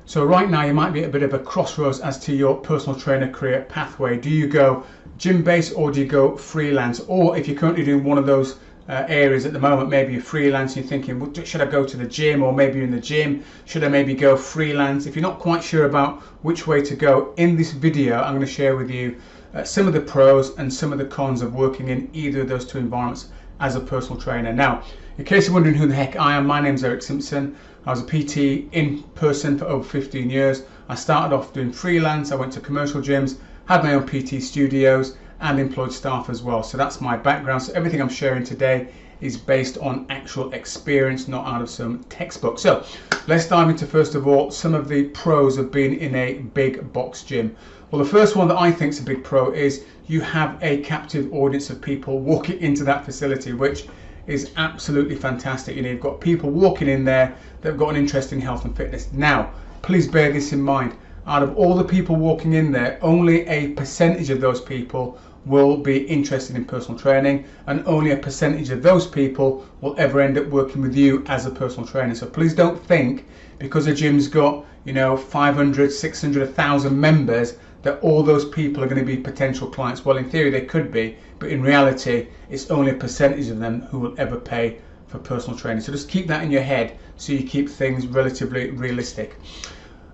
So right now you might be at a bit of a crossroads as to your personal trainer career pathway. Do you go gym based or do you go freelance? Or if you're currently doing one of those areas at the moment, maybe you're freelance, you're thinking, well, should I go to the gym? Or maybe you're in the gym, should I maybe go freelance? If you're not quite sure about which way to go, in this video I'm going to share with you some of the pros and some of the cons of working in either of those two environments as a personal trainer. Now, in case you're wondering who the heck I am, my name's Eric Simpson. I was a PT in person for over 15 years. I started off doing freelance, I went to commercial gyms, had my own PT studios and employed staff as well. So that's my background. So everything I'm sharing today is based on actual experience, not out of some textbook. So let's dive into, first of all, some of the pros of being in a big box gym. Well, the first one that I think is a big pro is you have a captive audience of people walking into that facility, which is absolutely fantastic. You know, you've got people walking in there that have got an interest in health and fitness. Now, please bear this in mind. Out of all the people walking in there, only a percentage of those people will be interested in personal training, and only a percentage of those people will ever end up working with you as a personal trainer. So please don't think because a gym's got, you know, 500, 600, 1,000 members that all those people are going to be potential clients. Well, in theory they could be, but in reality it's only a percentage of them who will ever pay for personal training. So just keep that in your head so you keep things relatively realistic.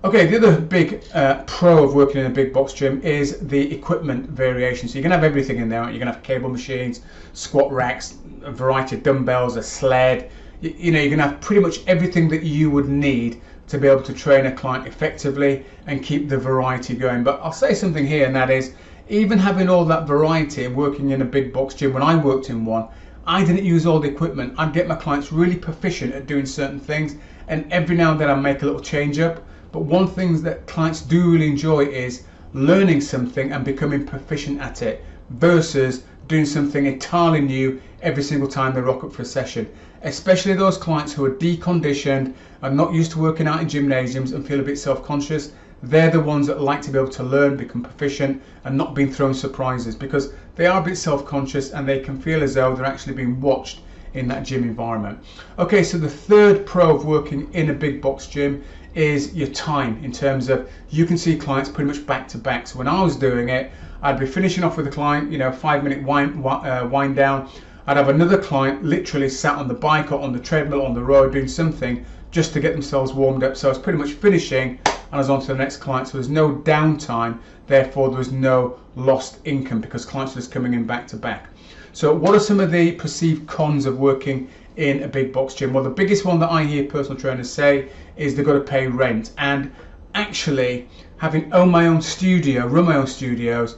Okay, the other big pro of working in a big box gym is the equipment variation. So you're going to have everything in there. You're going to have cable machines, squat racks, a variety of dumbbells, a sled. You know, you're going to have pretty much everything that you would need to be able to train a client effectively and keep the variety going. But I'll say something here, and that is, even having all that variety and working in a big box gym, when I worked in one, I didn't use all the equipment. I'd get my clients really proficient at doing certain things, and every now and then I'd make a little change up. But one thing that clients do really enjoy is learning something and becoming proficient at it versus doing something entirely new every single time they rock up for a session. Especially those clients who are deconditioned, are not used to working out in gymnasiums and feel a bit self-conscious. They're the ones that like to be able to learn, become proficient and not being thrown surprises, because they are a bit self-conscious and they can feel as though they're actually being watched in that gym environment. Okay, so the third pro of working in a big box gym is your time, in terms of you can see clients pretty much back to back. So when I was doing it, I'd be finishing off with a client, you know, 5-minute wind down. I'd have another client literally sat on the bike or on the treadmill on the road doing something just to get themselves warmed up. So I was pretty much finishing and I was on to the next client. So there's no downtime, therefore there was no lost income because clients are just coming in back to back. So what are some of the perceived cons of working in a big box gym? Well, the biggest one that I hear personal trainers say is they've got to pay rent. And actually, having owned my own studio, run my own studios,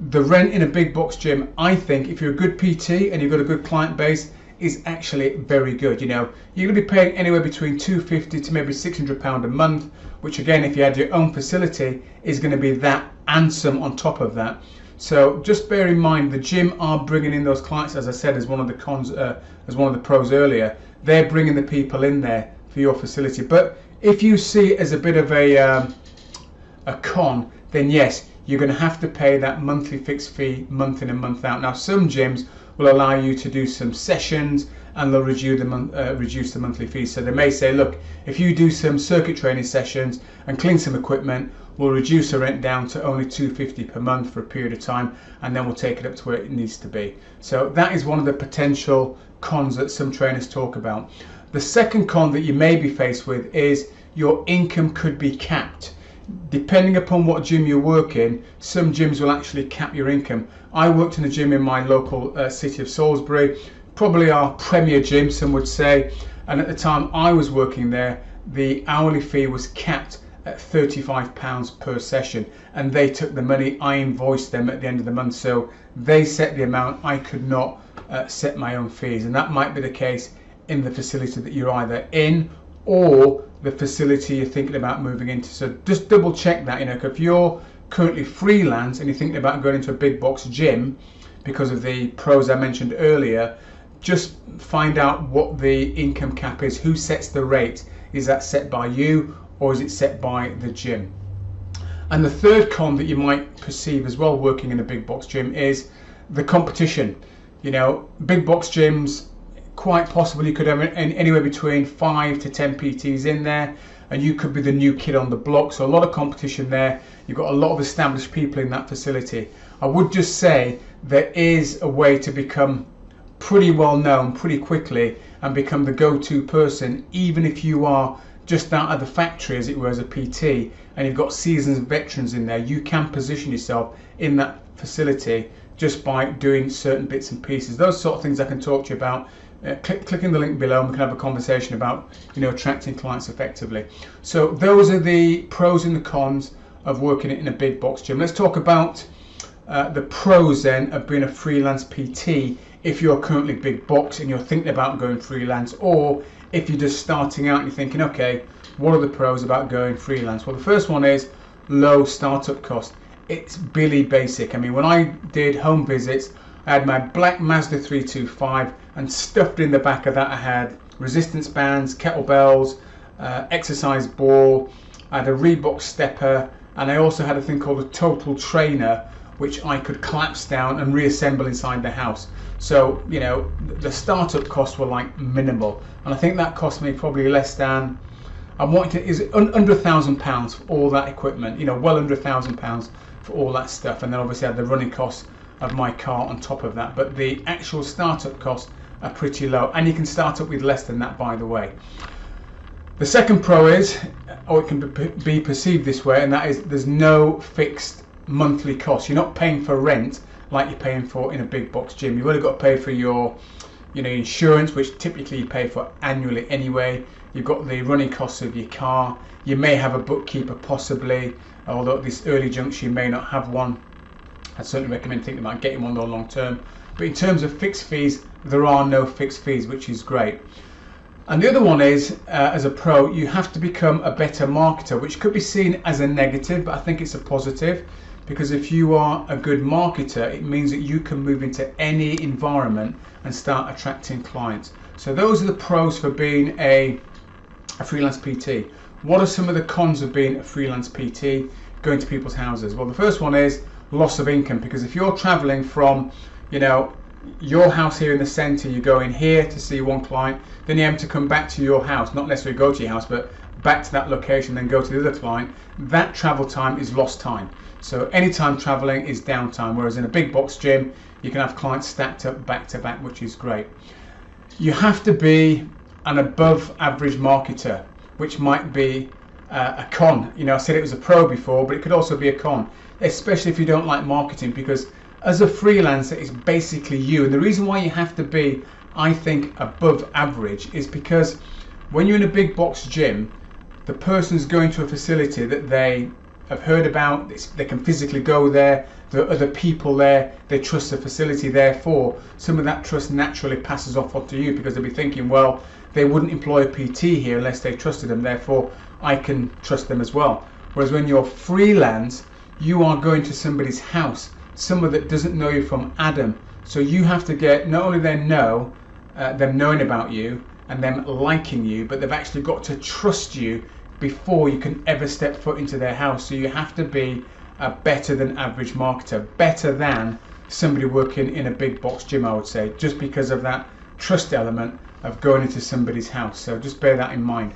the rent in a big box gym, I think if you're a good PT and you've got a good client base, is actually very good. You know, you're going to be paying anywhere between £250 to maybe £600 a month, which again, if you had your own facility, is going to be that and some on top of that. So just bear in mind, the gym are bringing in those clients, as I said, as one of the cons, as one of the pros earlier. They're bringing the people in there for your facility. But if you see it as a bit of a con, then yes, you're going to have to pay that monthly fixed fee month in and month out. Now, some gyms will allow you to do some sessions and they'll reduce the monthly fee. So they may say, look, if you do some circuit training sessions and clean some equipment, we'll reduce the rent down to only $250 per month for a period of time, and then we'll take it up to where it needs to be. So that is one of the potential cons that some trainers talk about. The second con that you may be faced with is your income could be capped. Depending upon what gym you work in, some gyms will actually cap your income. I worked in a gym in my local city of Salisbury, probably our premier gym, some would say, and at the time I was working there, the hourly fee was capped at £35 per session, and they took the money. I invoiced them at the end of the month, so they set the amount. I could not set my own fees, and that might be the case in the facility that you're either in or the facility you're thinking about moving into. So just double check that. You know, if you're currently freelance and you're thinking about going into a big box gym because of the pros I mentioned earlier, just find out what the income cap is. Who sets the rate? Is that set by you or is it set by the gym? And the third con that you might perceive as well working in a big box gym is the competition. You know, big box gyms, quite possibly you could have anywhere between 5 to 10 PTs in there. and you could be the new kid on the block. So a lot of competition there. You've got a lot of established people in that facility. I would just say there is a way to become pretty well known pretty quickly and become the go-to person, even if you are just out of the factory, as it were, as a PT, and you've got seasoned veterans in there. You can position yourself in that facility just by doing certain bits and pieces. Those sort of things I can talk to you about. Click in the link below and we can have a conversation about, attracting clients effectively. So those are the pros and the cons of working in a big box gym. Let's talk about the pros then of being a freelance PT if you're currently big box and you're thinking about going freelance, or if you're just starting out and you're thinking, okay, what are the pros about going freelance? Well, the first one is low startup cost. It's Billy basic. I mean, when I did home visits, I had my black Mazda 325, and stuffed in the back of that I had resistance bands, kettlebells, exercise ball, I had a Reebok stepper, and I also had a thing called a total trainer, which I could collapse down and reassemble inside the house. So, the startup costs were like minimal, and I think that cost me probably less than, under £1,000 for all that equipment, well under £1,000 for all that stuff, and then obviously I had the running costs of my car on top of that. But the actual startup costs are pretty low, and you can start up with less than that, by the way. The second pro is, or it can be perceived this way, and that is there's no fixed monthly cost. You're not paying for rent like you're paying for in a big box gym. You've only got to pay for your insurance, which typically you pay for annually anyway. You've got the running costs of your car. You may have a bookkeeper possibly, although at this early juncture you may not have one. I'd certainly recommend thinking about getting one though long term. But in terms of fixed fees, there are no fixed fees, which is great. And the other one is, as a pro, you have to become a better marketer, which could be seen as a negative, but I think it's a positive, because if you are a good marketer, it means that you can move into any environment and start attracting clients. So those are the pros for being a freelance PT. What are some of the cons of being a freelance PT, going to people's houses? Well, the first one is loss of income, because if you're traveling from your house here in the center, you go in here to see one client, then you have to come back to your house, not necessarily go to your house, but back to that location, then go to the other client. That travel time is lost time. So anytime traveling is downtime, whereas in a big box gym you can have clients stacked up back to back, which is great. You have to be an above average marketer, which might be a con. I said it was a pro before, but it could also be a con, especially if you don't like marketing, because as a freelancer it's basically you. And the reason why you have to be, I think, above average is because when you're in a big box gym, the person's going to a facility that they have heard about, they can physically go there, there are other people there, they trust the facility, therefore some of that trust naturally passes off onto you, because they'll be thinking, well, they wouldn't employ a PT here unless they trusted them, therefore I can trust them as well. Whereas when you're freelance, you are going to somebody's house, someone that doesn't know you from Adam, so you have to get not only them knowing about you and them liking you, but they've actually got to trust you before you can ever step foot into their house. So you have to be a better than average marketer, better than somebody working in a big box gym, I would say, just because of that trust element of going into somebody's house. So just bear that in mind.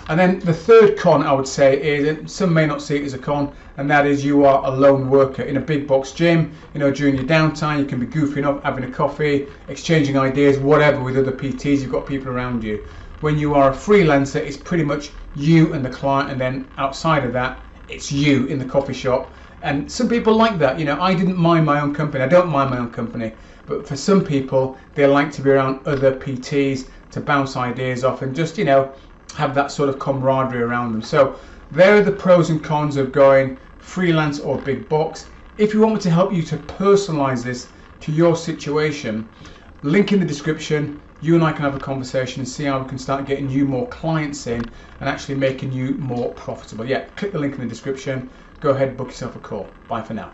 And then the third con, I would say, is, some may not see it as a con, and that is you are a lone worker in a big box gym. During your downtime you can be goofing off, having a coffee, exchanging ideas, whatever, with other PTs. You've got people around you. When you are a freelancer, it's pretty much you and the client, and then outside of that it's you in the coffee shop. And some people like that. I didn't mind my own company, I don't mind my own company, but for some people they like to be around other PTs to bounce ideas off and just have that sort of camaraderie around them. So there are the pros and cons of going freelance or big box. If you want me to help you to personalize this to your situation, link in the description. You and I can have a conversation and see how we can start getting you more clients in and actually making you more profitable. Yeah, click the link in the description. Go ahead, book yourself a call. Bye for now.